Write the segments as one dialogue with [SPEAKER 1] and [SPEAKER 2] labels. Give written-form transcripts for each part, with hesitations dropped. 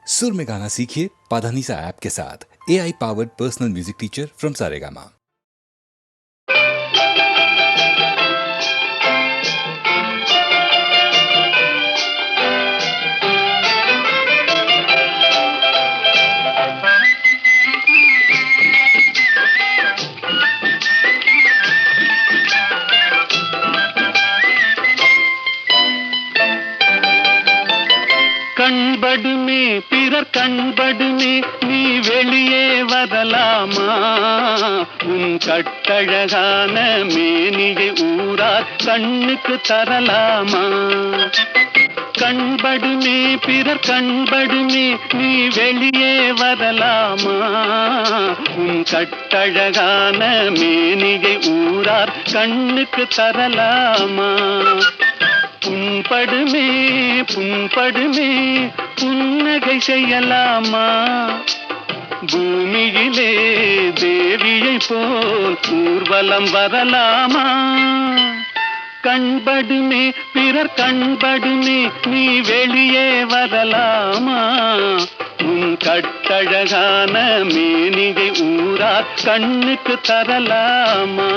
[SPEAKER 1] सुर में गाना सीखिए पाधानीसा ऐप के साथ। AI powered personal music teacher from Saregama.
[SPEAKER 2] கண்படுமே பிறர் கண்படுமே நீ வெளியே வரலாமா? உன் கட்டழகான மேனியை ஊரார் கண்ணுக்கு தரலாமா? கண்படுமே பிறர் கண்படுமே நீ வெளியே வரலாமா? உன் கட்டழகான மேனியை ஊரார் கண்ணுக்கு தரலாமா? புண்படுமே புண்படுமே புன்னகை செய்யலாமா? பூமியிலே தேவியை போல் ஊர்வலம் வரலாமா? கண்படுமே பிறர் கண்படுமே நீ வெளியே வரலாமா? உன் கட்டழகான மேனிகை ஊரார் கண்ணுக்கு தரலாமா?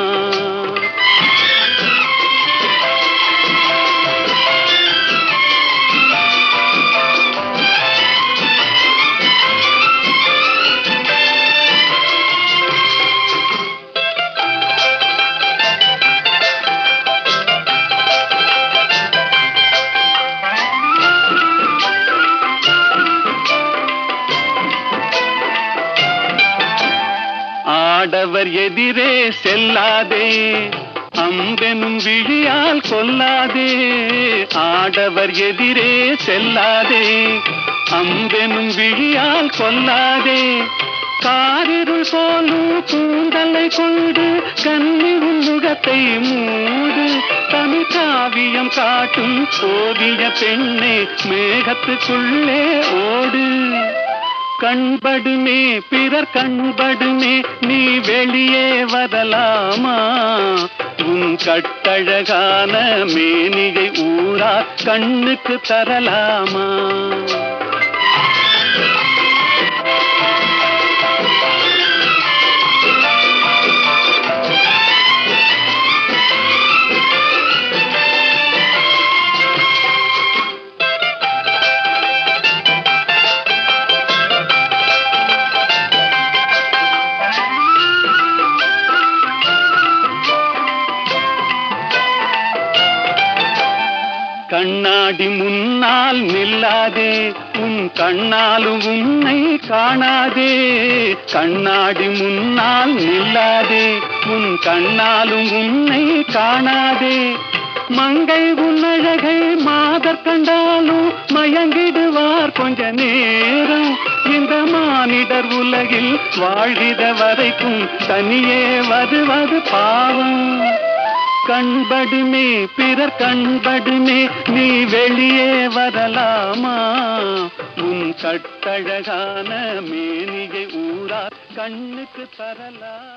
[SPEAKER 2] ஆடவர் எதிரே செல்லாதே, அம்பெனும் விழியால் கொல்லாதே. ஆடவர் எதிரே செல்லாதே, அம்பெனும் விழியால் கொல்லாதே. காரிருள் போலும் கூந்தலை கொண்டு கன்னி முகத்தை மூடு. தமிழ் காவியம் காட்டும் ஓவிய பெண்ணே மேகத்துக்குள்ளே ஓடு. கண்படுமே பிறர் கண்படுமே நீ வெளியே வரலாமா? உன் கட்டழகான மேனிகை ஊரார் கண்ணுக்கு தரலாமா? கண்ணாடி முன்னால் நில்லாதே, உன் கண்ணாலும் உன்னை காணாதே. கண்ணாடி முன்னால் நில்லாதே, உன் கண்ணாலும் உன்னை காணாதே. மங்கை உன்னழகை மாதர் கண்டாலும் மயங்கிடுவார் கொஞ்ச நேரம். இந்த மானிடர் உலகில் வாழ்கிற வரைக்கும் தனியே வருவது பாவம். கண்படுமே பிறர் கண்படுமே நீ வெளியே வரலாமா? உன் கட்டழகான மேனிகை ஊரார் கண்ணுக்கு தரலாம்.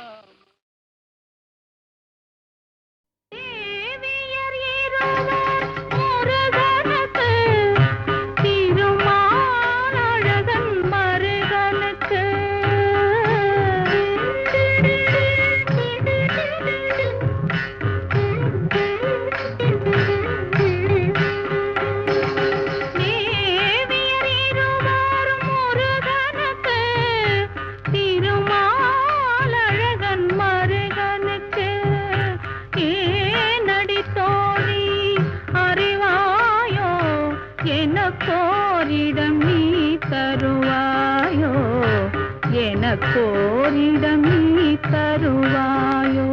[SPEAKER 3] கோரிடம் நீ தருவாயோ?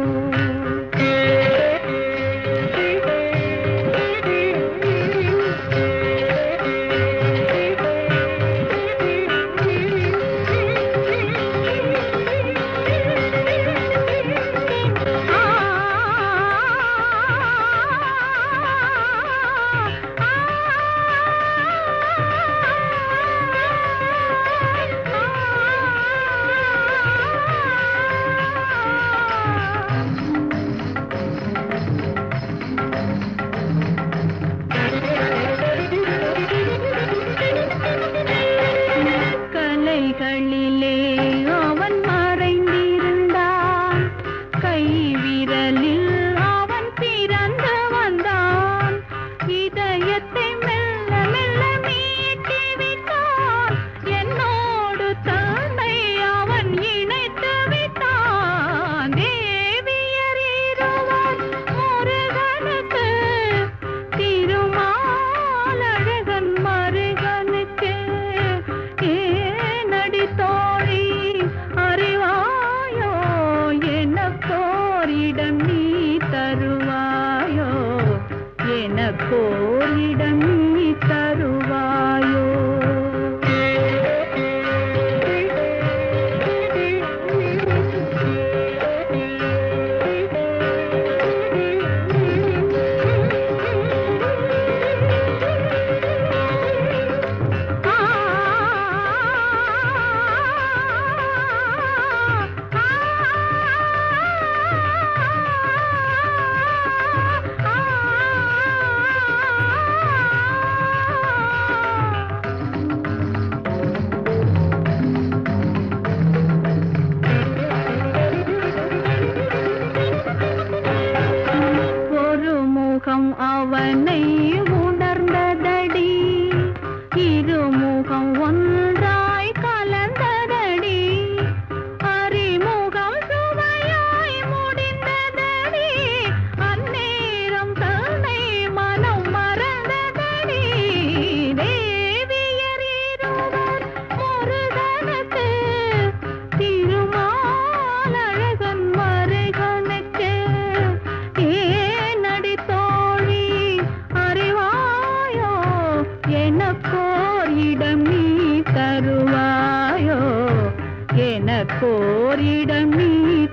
[SPEAKER 3] எனக்கோரிடம் நீ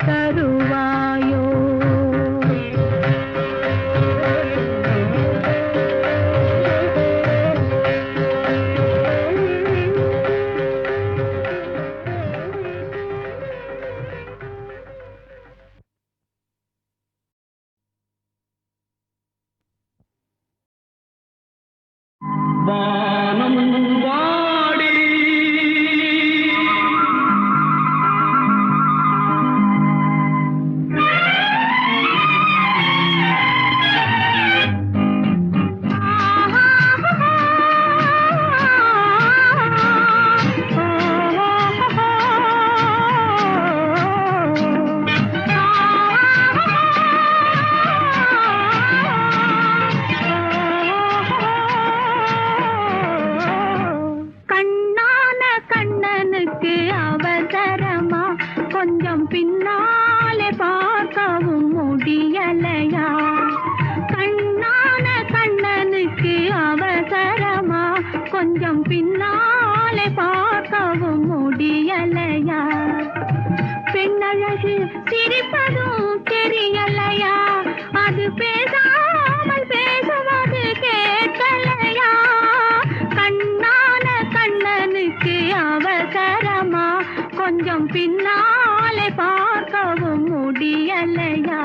[SPEAKER 3] தருவாயோ?
[SPEAKER 2] வானம் வாடி
[SPEAKER 3] கொஞ்சம் பின்னாலே பார்க்கவும் முடியலையா? கண்ணான கண்ணனுக்கு அவசரமா, கொஞ்சம் பின்னாலே பார்க்கவும் முடியலையா? பெண்ணழகு சிரிப்பதும் தெரியலையா? அது பேசாமல் பேசுவது கேட்கலையா? கண்ணான கண்ணனுக்கு அவசரமா, கொஞ்சம் பின்னாலே பார்க்கவும் முடியலையா?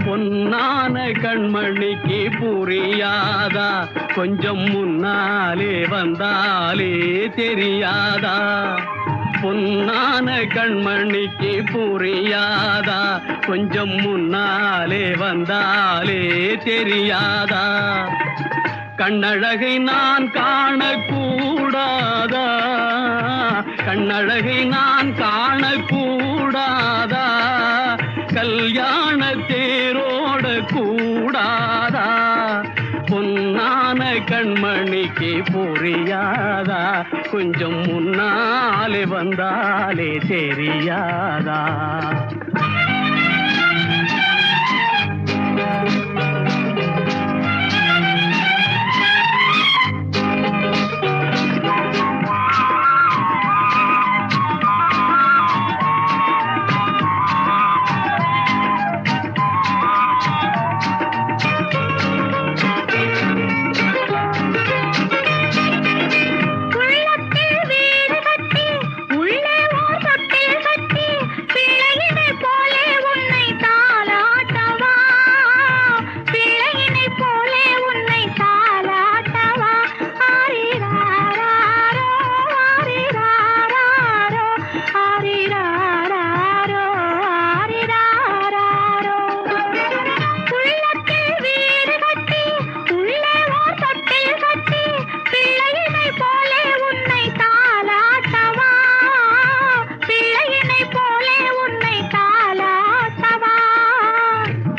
[SPEAKER 2] பொன்னான கண்மணிக்கு புரியாதா? கொஞ்சம் முன்னாலே வந்தாலே தெரியாதா? பொன்னான கண்மணிக்கு புரியாதா? கொஞ்சம் முன்னாலே வந்தாலே தெரியாதா? கண்ணழகை நான் காணக்கூடாதா? கண்ணழகை நான் காணக்கூடாதா? கல்யாண தேரோட கூடாதா? பொன்னான கண்மணிக்கு புரியாதா? கொஞ்சம் முன்னாலே வந்தாலே தெரியாதா?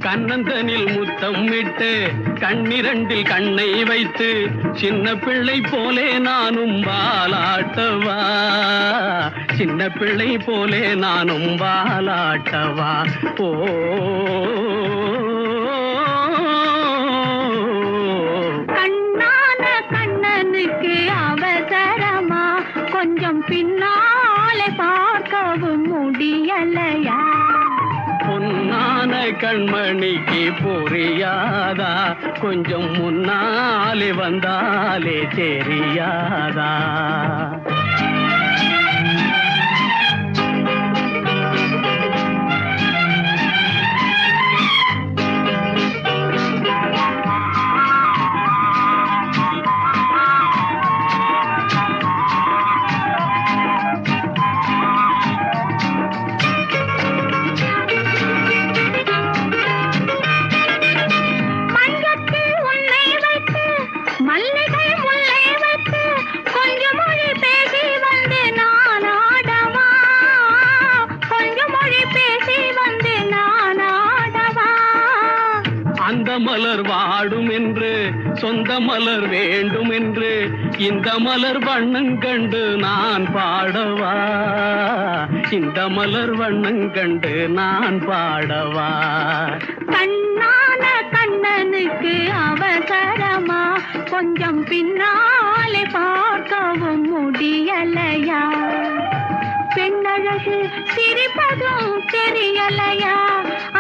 [SPEAKER 2] கண்ணந்தனில் முத்தம் விட்டு கண்ணிரண்டில் கண்ணை வைத்து சின்ன பிள்ளை போலே நானும் வாலாட்டவா? சின்ன பிள்ளை போலே நானும் வாலாட்டவா? ஓ
[SPEAKER 3] கண்ணான கண்ணனுக்கு அவசரமா, கொஞ்சம் பின்னாலே பார்க்கவும் முடியலையா?
[SPEAKER 2] பொன்னான கண்மணிக்கு புரியாதா? கொஞ்சம் முன்னாலே வந்தாலே தெரியாதா? மலர் வாடும் என்று சொந்த மலர் வேண்டும் என்று இந்த மலர் வண்ணம் கண்டு நான் பாடவா? இந்த மலர் வண்ணம் கண்டு நான் பாடவா?
[SPEAKER 3] கண்ணான கண்ணனுக்கு அவசரமா, கொஞ்சம் பின்னாலே பின்னாலே பார்க்கவும் முடியலையா? பெண்ணழகு சிரிப்பதும் தெரியலையா?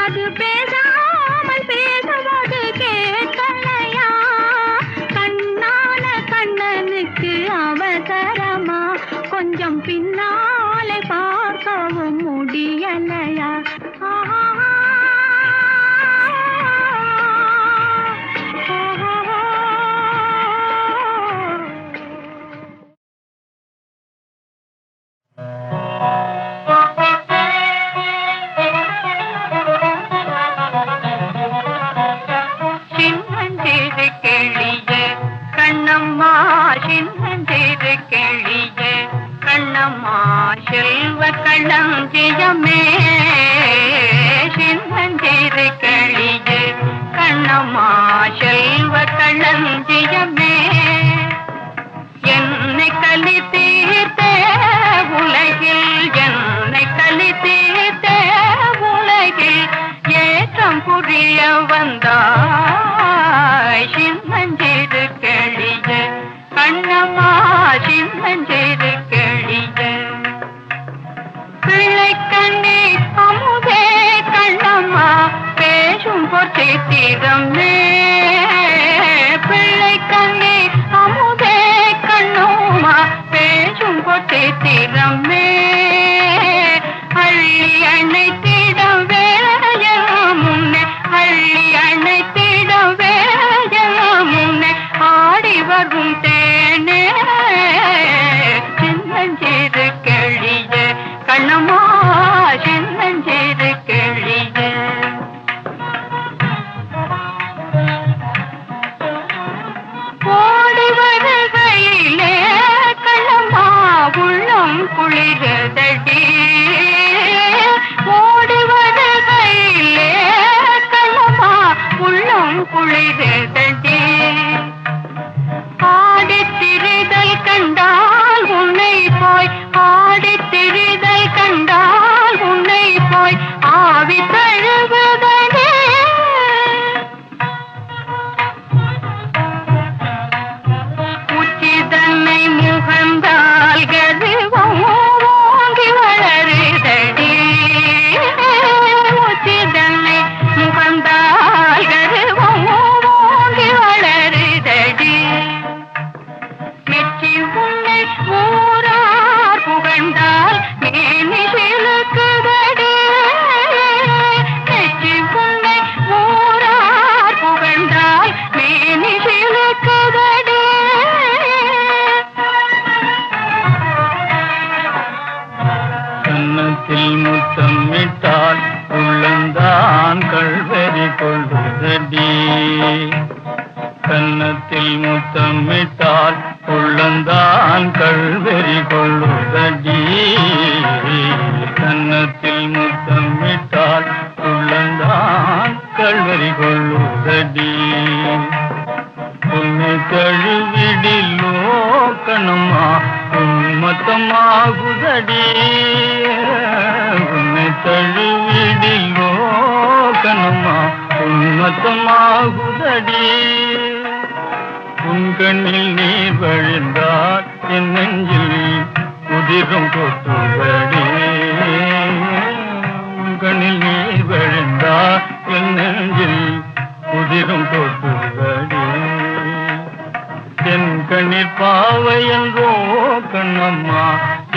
[SPEAKER 3] அது பேசாமல் பேசுவது கேட்கலையா? கண்ணான கண்ணனுக்கு அவசரமா? கொஞ்சம் பின்னாலே பார்க்கவும் முடியலையா?
[SPEAKER 4] சின்னஞ்சிறு கிளியே கண்ணம்மா, சின்னஞ்சிறு கிளியே கண்ணம்மா, செல்வ களஞ்சியமே. சின்னஞ்சிறு கிளியே கண்ணம்மா, செல்வ களஞ்சியமே. என்னை களி தீர்த்தே உலகில், என்னை களி தீர்த்தே உலகில் ஏற்றம் புரிய வந்தாய். சின்னஞ்சிறு கிளியே கண்ணம்மா, சின்னஞ்சிறு கிளியே. பிள்ளை கண்ணே அமுதே கண்ணம்மா, பேசும் பொற்சித்திரமே. பிள்ளை கண்ணே அமுதே கண்ணம்மா, பேசும் பொற்சித்திரமே. அள்ளி அணைத்திட வேளையெல்லாம் முன்னே, அள்ளி அணைத்திட வேளையெல்லாம் முன்னே ஆடி வரும் தேனே. சின்னஞ்சிறு கிளியே கண்ணம்மா, சின்னஞ்சிறு கிளியே. ஓடி வருகையிலே கண்ணம்மா, உள்ளம் குளிரதடி. ஓடி வருகையிலே கண்ணம்மா, உள்ளம் குளிரதடி. ஆடித்திரிதல் கண்டால் உன்னை போய், ஆடித்திரிதல் கண்டால் உன்னை போய் ஆவி தழுவதே. உச்சிதன்னை முகந்தால் கருவம் ஓங்கி வளருதடி. உச்சிதன்னை முகந்தால் கருவம் ஓங்கி வளருதடி. மெச்சி உன்னை ஊரார் புகழ்ந்தால் மேனி சிலுக்குதடி. மெச்சி உன்னை ஊரார் புகழ்ந்தால் மேனி சிலுக்குதடி.
[SPEAKER 2] கன்னத்தில் முத்தமிட்டால் உள்ளந்தான் கள்வெறி கொள்ளுதடி. கன்னத்தில் முத்தமிட்டால் உள்ளந்தான் கள்வெறி கொள்ளுதடி. கன்னத்தில் முத்தமிட்டால் உள்ளந்தான் கள்வெறி கொள்ளுதடி. உன்னை தழுவிடிலோ கண்ணம்மா, உன்மத்தமாகுதடி. உன்னை தழுவிடிலோ கண்ணம்மா, உன்மத்தமாகுதடி. உன் கண்ணில் நீர் வழிந்தால் என் நெஞ்சில் உதிரும் கொட்டுதடி. உன் கண்ணில் நீர் வழிந்தால் என் நெஞ்சில் உதிரும் கொட்டுதடி. என் கண்ணிற் பாவை என்றோ கண்ணம்மா,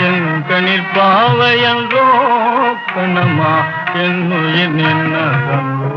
[SPEAKER 2] என் கண்ணிற் பாவை என்றோ கண்ணம்மா, என் உயிர் நின்ன கண்ணோ.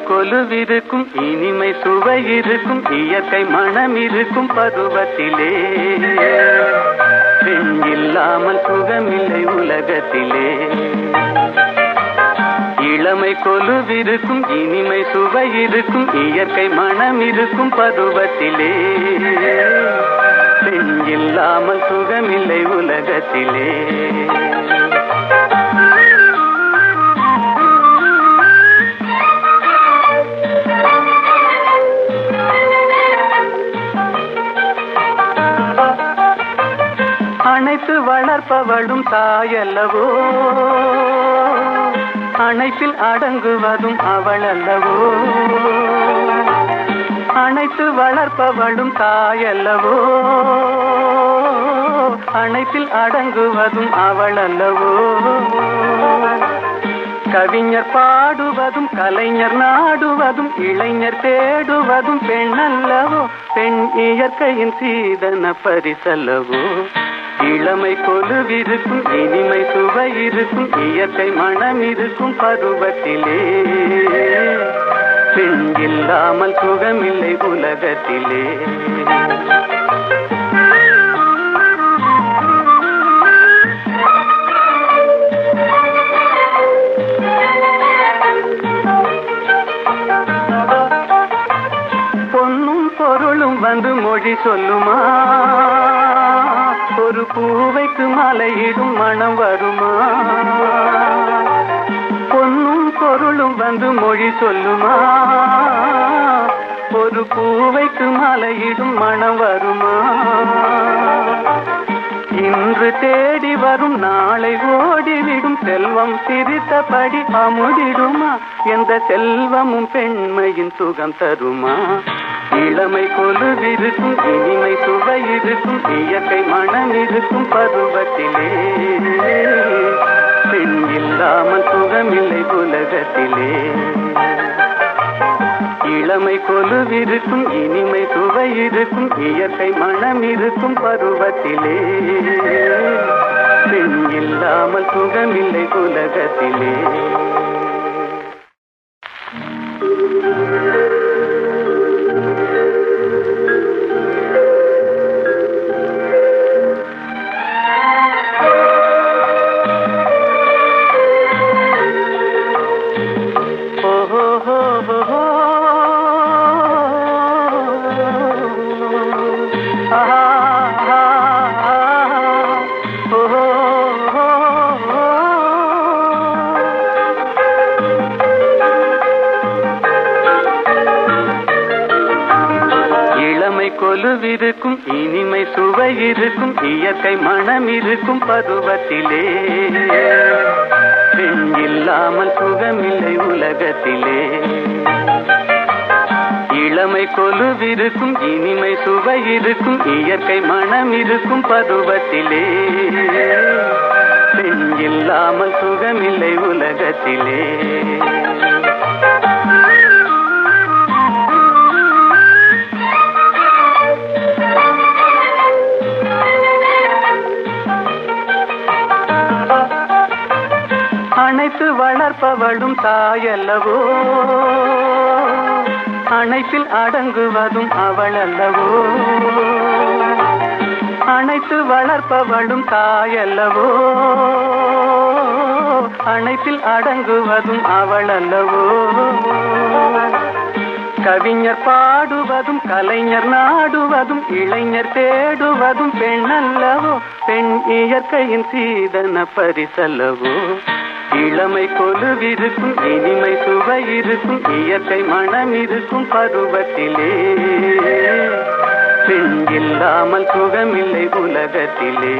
[SPEAKER 5] கொலுவிருக்கும் இனிமை சுவை இருக்கும் இயற்கை மனம் இருக்கும் பருவத்திலே பெண் இல்லாமல் சுகமில்லை உலகத்திலே இளமை கொலுவிருக்கும் இனிமை சுவை இருக்கும் இயற்கை மனம் இருக்கும் பருவத்திலே பெண் இல்லாமல் சுகமில்லை உலகத்திலே. அணைத்து வளர்ப்பவளும் தாயல்லவோ, அணைப்பில் அடங்குவதும் அவள் அல்லவோ. அணைத்து வளர்ப்பவளும் தாயல்லவோ, அணைப்பில் அடங்குவதும் அவள் அல்லவோ. கவிஞர் பாடுவதும் கலைஞர் நாடுவதும் இளைஞர் தேடுவதும் பெண் அல்லவோ. பெண் இயற்கையின் சீதன பரிசல்லவோ. இளமை கொலுவிருக்கும் இனிமை சுவை இருக்கும் இயற்கை மனம் இருக்கும் பருவத்திலே பெண் இல்லாமல் சுகமில்லை உலகத்திலே. பொன்னும் பொருளும் வந்து மொழி சொல்லுமா, ஒரு பூவைக்கு மலையிடும் மனம் வருமா. பொன்னும் பொருளும் வந்து மொழி சொல்லுமா, ஒரு பூவைக்கு மலையிடும் மனம் வருமா. இன்று தேடி வரும் நாளை ஓடிவிடும் செல்வம் சிரித்தபடி அமுதிடுமா. எந்த செல்வமும் பெண்மையின் சுகம் தருமா. இளமை கொலுவிருக்கும் இனிமை சுவை இருக்கும் இயற்கை மனம் இருக்கும் பருவத்திலே பெண் இல்லாமல் சுகமில்லை உலகத்திலே. இளமை கொலுவிருக்கும் இனிமை சுவை இருக்கும் இயற்கை மனம் இருக்கும் பருவத்திலே பெண் இல்லாமல் சுகமில்லை உலகத்திலே. கொலுவிருக்கும் இனிமை சுவை இருக்கும் இயற்கை மனம் இருக்கும் பருவத்திலே பெண் இல்லாமல் சுகமில்லை உலகத்திலே. இளமை கொலுவிருக்கும் இனிமை சுவை இருக்கும் இயற்கை மனம் இருக்கும் பருவத்திலே பெண் இல்லாமல் சுகமில்லை உலகத்திலே. அணைத்து வளர்ப்பவளும் தாயல்லவோ, அணைப்பில் அடங்குவதும் அவள் அல்லவோ. அணைத்து வளர்ப்பவளும் தாயல்லவோ, அணைப்பில் அடங்குவதும் அவள் அல்லவோ. கவிஞர் பாடுவதும் கலைஞர் நாடுவதும் இளைஞர் தேடுவதும் பெண் அல்லவோ. பெண் இயற்கையின் சீதன பரிசல்லவோ. இளமை கொலுவிருக்கும் இனிமை சுவை இருக்கும் இயற்கை மனம் இருக்கும் பருவத்திலே பெண் இல்லாமல் சுகமில்லை உலகத்திலே.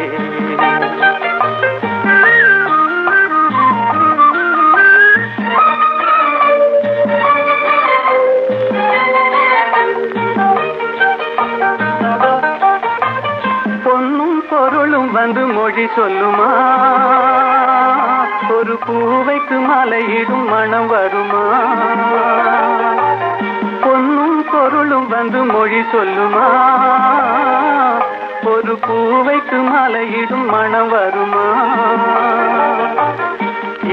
[SPEAKER 5] பொன்னும் பொருளும் வந்து மொழி சொல்லுமா, ஒரு பூவைக்கு மலையிடும் மனம் வருமா. பொன்னும் பொருளும் வந்து மொழி சொல்லுமா, ஒரு பூவைக்கு மலையிடும் மனம் வருமா.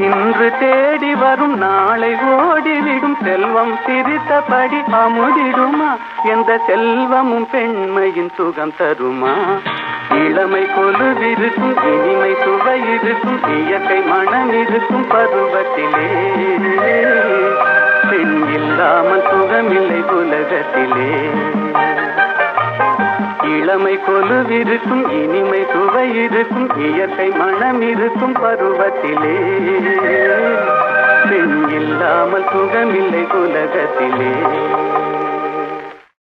[SPEAKER 5] இன்று தேடி வரும் நாளை ஓடிவிடும் செல்வம் சிரித்தபடி அமுதிடுமா. எந்த செல்வமும் பெண்மையின் சுகம் தருமா. இளமை கொலுவிருக்கும் இனிமை சுவை இருக்கும் இயற்கை மனம் இருக்கும் பருவத்திலே பெண் இல்லாமல் சுகமில்லை உலகத்திலே இளமை கொலுவிருக்கும் இனிமை சுவை இருக்கும் இயற்கை மனம் இருக்கும் பருவத்திலே பெண் இல்லாமல் சுகமில்லை உலகத்திலே